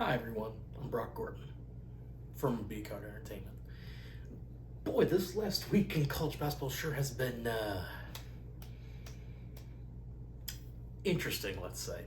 Hi everyone, I'm Brock Gordon from B Card Entertainment. Boy, this last week in college basketball sure has been interesting, let's say.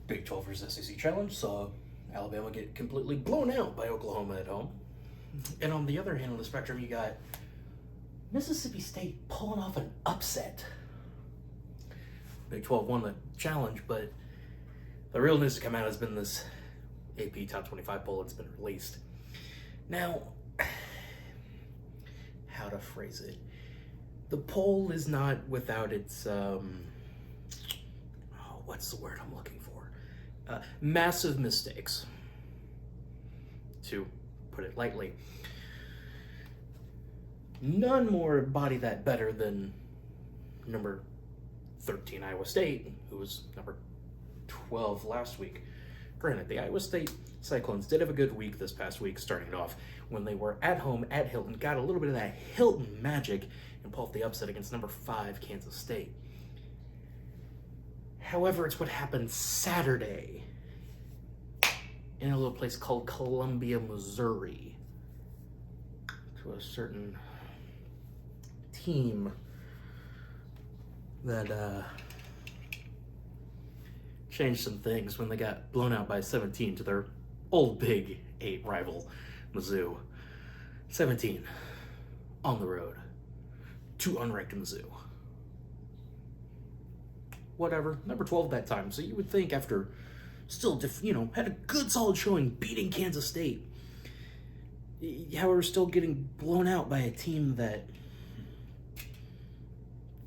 Big 12 vs. SEC Challenge saw Alabama get completely blown out by Oklahoma at home. And on the other hand of the spectrum, you got Mississippi State pulling off an upset. Big 12 won the challenge, but the real news to come out has been this AP Top 25 poll that's been released. Now, how to phrase it? The poll is not without its, what's the word I'm looking for? Massive mistakes, to put it lightly. None more embody that better than number 13 Iowa State, who was number 12 last week. Granted, the Iowa State Cyclones did have a good week this past week, starting it off when they were at home at Hilton, got a little bit of that Hilton magic, and pulled off the upset against number 5 Kansas State. However, it's what happened Saturday in a little place called Columbia, Missouri, to a certain team that changed some things when they got blown out by 17 to their old Big 8 rival, Mizzou. 17 on the road to unranked Mizzou. Whatever, number 12 at that time. So you would think after still, had a good solid showing beating Kansas State, however, still getting blown out by a team that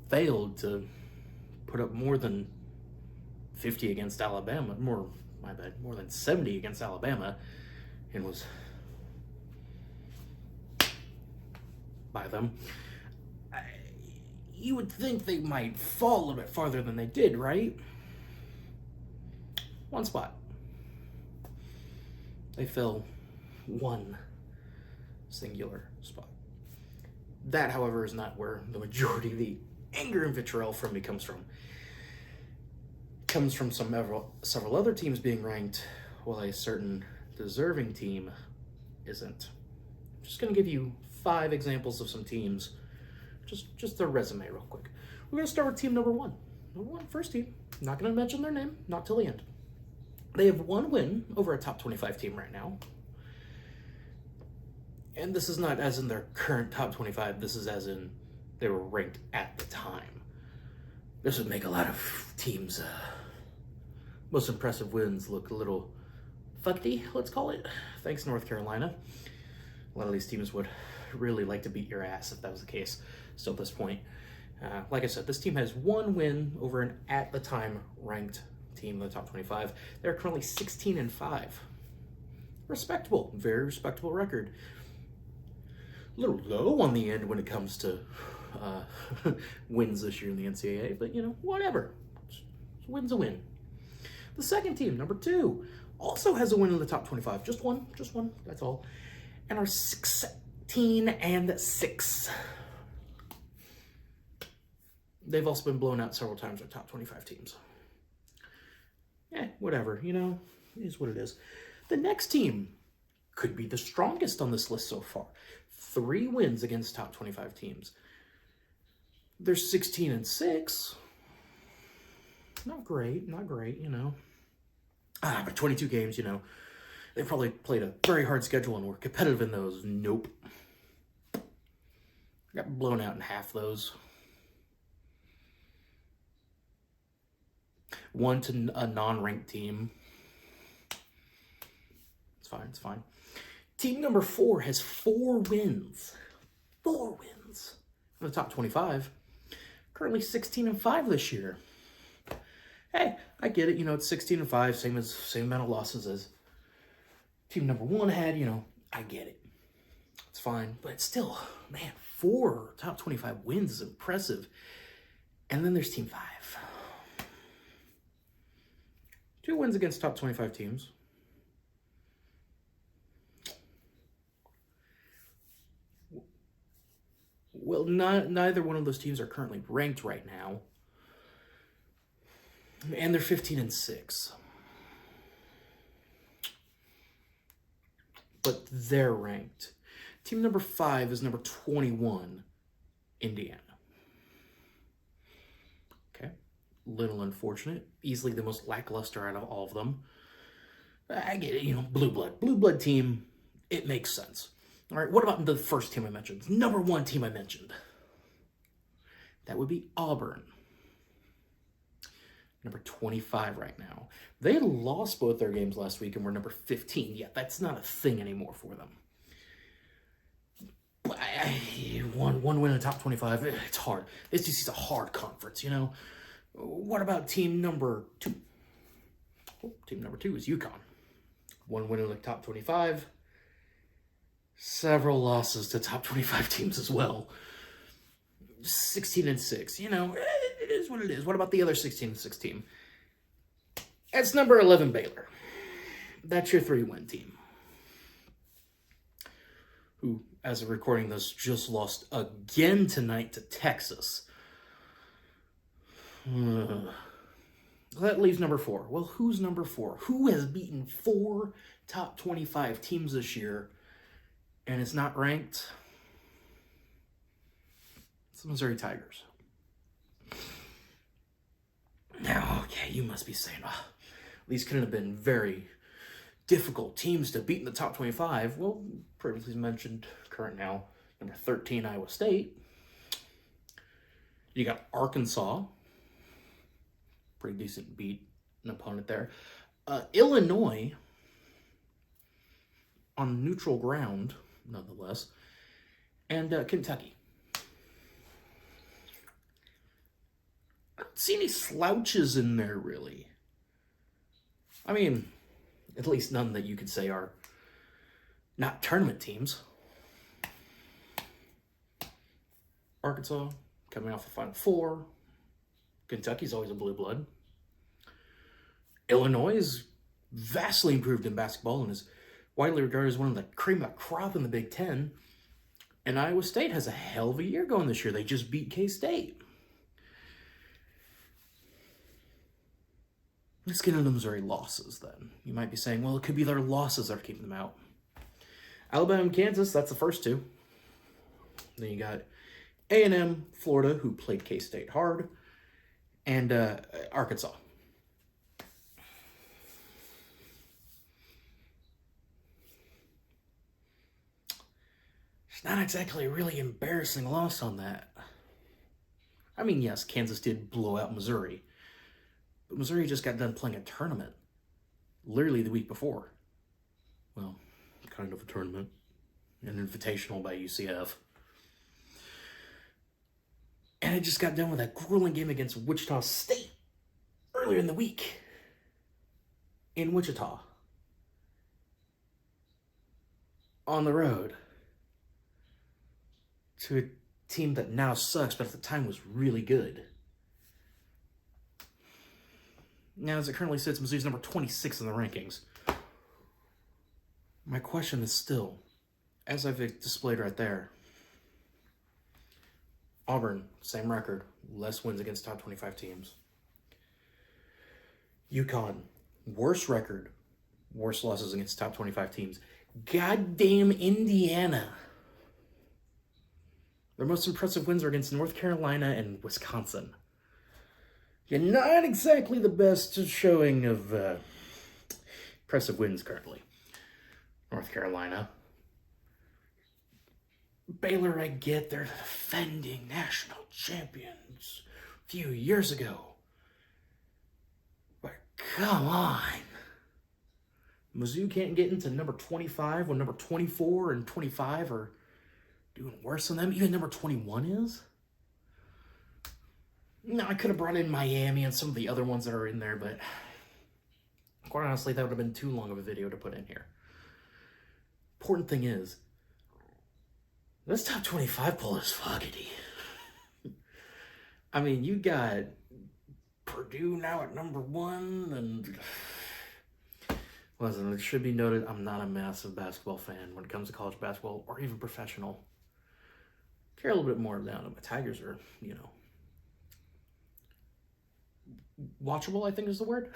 failed to put up more than 50 against Alabama, more than 70 against Alabama, and was by them. You would think they might fall a little bit farther than they did, right? One spot. They fell one singular spot. That, however, is not where the majority of the anger and vitriol from me comes from. Comes from several other teams being ranked, while a certain deserving team isn't. I'm just going to give you 5 examples of some teams, just their resume real quick. We're going to start with team number 1. Number 1, first team. Not going to mention their name, not till the end. They have 1 win over a top 25 team right now. And this is not as in their current top 25, this is as in they were ranked at the time. This would make a lot of teams' most impressive wins look a little fuddy, let's call it. Thanks, North Carolina. A lot of these teams would really like to beat your ass if that was the case still at this point. Like I said, this team has 1 win over an at-the-time ranked team in the top 25. They're currently 16-5. Respectable, very respectable record. A little low on the end when it comes to wins this year in the NCAA, but whatever. Win's a win. The second team, number 2, also has a win in the top 25. Just one, that's all. And are 16-6. They've also been blown out several times by top 25 teams. Whatever, it is what it is. The next team could be the strongest on this list so far. 3 wins against top 25 teams. They're 16-6. Not great, but 22 games, they probably played a very hard schedule and were competitive in those. Nope. Got blown out in half those. 1 to a non-ranked team. It's fine. Team number 4 has 4 wins. 4 wins in the top 25. Currently 16-5 this year. Hey, I get it. It's 16-5, same amount of losses as team number 1 had. I get it. It's fine, but still, man, 4 top 25 wins is impressive. And then there's team 5. 2 wins against top 25 teams. Well, neither one of those teams are currently ranked right now. And they're 15-6. but they're ranked. Team number 5 is number 21, Indiana. Okay, little unfortunate. Easily the most lackluster out of all of them. I get it, you know, blue blood team. It makes sense. All right, what about the first team I mentioned? Number 1 team I mentioned. That would be Auburn. Number 25 right now. They lost both their games last week and were number 15. Yeah, that's not a thing anymore for them. One win in the top 25, it's hard. It's just a hard conference, you know. What about team number 2? Oh, team number 2 is UConn. 1 win in the top 25. Several losses to top 25 teams as well. 16-6, you know, it is what it is. What about the other 16-6 team? It's number 11 Baylor. That's your 3-win team. Who, as of recording this, just lost again tonight to Texas. That leaves number 4. Well, who's number 4? Who has beaten 4 top 25 teams this year and is not ranked? It's the Missouri Tigers. Now, okay, you must be saying, oh, these couldn't have been very difficult teams to beat in the top 25. Well, previously mentioned, current now, number 13, Iowa State. You got Arkansas. Pretty decent beat an opponent there. Illinois, on neutral ground, nonetheless. And Kentucky. I don't see any slouches in there, really. I mean, at least none that you could say are not tournament teams. Arkansas, coming off the Final Four. Kentucky's always a blue blood. Illinois is vastly improved in basketball and is widely regarded as one of the cream of the crop in the Big Ten. And Iowa State has a hell of a year going this year. They just beat K-State. Let's get into the Missouri losses then. You might be saying, well, it could be their losses that are keeping them out. Alabama and Kansas, that's the first 2. Then you got A&M, Florida, who played K-State hard, and Arkansas. It's not exactly a really embarrassing loss on that. I mean, yes, Kansas did blow out Missouri, but Missouri just got done playing a tournament literally the week before. Well, kind of a tournament. An invitational by UCF. And it just got done with that grueling game against Wichita State earlier in the week. In Wichita. On the road. To a team that now sucks, but at the time was really good. Now, as it currently sits, Missouri's number 26 in the rankings. My question is still, as I've displayed right there, Auburn, same record, less wins against top 25 teams. UConn, worse record, worse losses against top 25 teams. Goddamn Indiana. Their most impressive wins are against North Carolina and Wisconsin. Yeah, not exactly the best showing of impressive wins currently. North Carolina. Baylor, I get, they're the defending national champions a few years ago. But come on. Mizzou can't get into number 25 when number 24 and 25 are doing worse than them. Even number 21 is. No, I could have brought in Miami and some of the other ones that are in there, but quite honestly, that would have been too long of a video to put in here. Important thing is, this top 25 poll is fuckity. I mean, you got Purdue now at number 1, and listen, it should be noted, I'm not a massive basketball fan when it comes to college basketball or even professional. I care a little bit more now that my Tigers are, you know, watchable, I think is the word.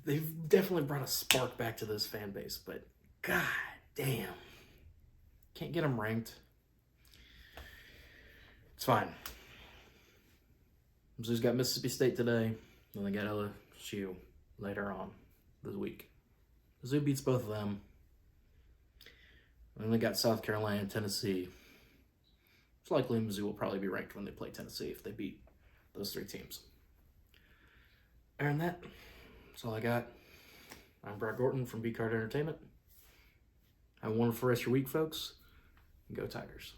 They've definitely brought a spark back to this fan base, but God damn. Can't get them ranked. It's fine. Mizzou's got Mississippi State today, and they got LSU later on this week. Mizzou beats both of them. And then they got South Carolina and Tennessee. It's likely Mizzou will probably be ranked when they play Tennessee if they beat those 3 teams. And that's all I got. I'm Brad Gorton from B Card Entertainment. Have a wonderful rest of your week, folks. Go Tigers.